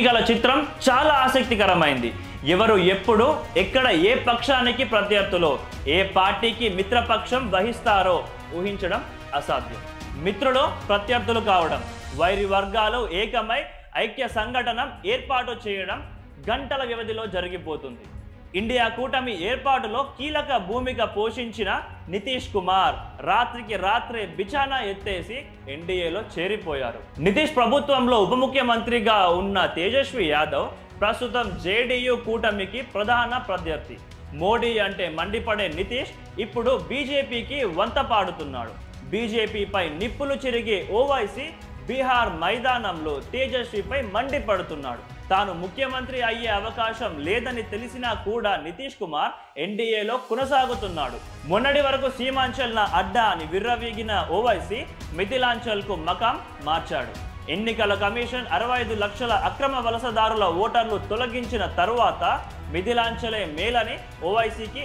ఎన్నికల చిత్రం చాలా ఆసక్తికరమైంది. ఎవరు ఎప్పుడు ఎక్కడ ఏ పక్షానికి ప్రత్యర్థులో ఏ పార్టీకి మిత్రపక్షం వహిస్తారో ఊహించడం అసాధ్యం. మిత్రులు ప్రత్యర్థులు కావడం, వైరి వర్గాలు ఏకమై ఐక్య సంఘటన ఏర్పాటు చేయడం గంటల వ్యవధిలో జరిగిపోతుంది. ఇండియా కూటమి ఏర్పాటులో కీలక భూమిక పోషించిన నితీష్ కుమార్ రాత్రికి రాత్రే బిచానా ఎత్తేసి ఎన్డీఏలో చేరిపోయారు. నితీష్ ప్రభుత్వంలో ఉప ముఖ్యమంత్రిగా ఉన్న తేజస్వి యాదవ్ ప్రస్తుతం జేడీయూ కూటమికి ప్రధాన ప్రత్యర్థి. మోడీ అంటే మండిపడే నితీష్ ఇప్పుడు బీజేపీకి వంత పాడుతున్నాడు. బీజేపీపై నిప్పులు చెరిగే ఓవైసీ బీహార్ మైదానంలో తేజస్విపై మండిపడుతున్నాడు. తాను ముఖ్యమంత్రి అయ్యే అవకాశం లేదని తెలిసినా కూడా నితీష్ కుమార్ ఎన్డీఏలో కొనసాగుతున్నాడు. మొన్నటి వరకు సీమాంచల్ నా అడ్డా అని విర్రవీగిన ఓవైసీ మిథిలాంచల్కు మకాం మార్చాడు. ఎన్నికల కమిషన్ 65 లక్షల అక్రమ వలసదారుల ఓటర్లు తొలగించిన తరువాత మిథిలాంచలే మేలని ఓవైసీకి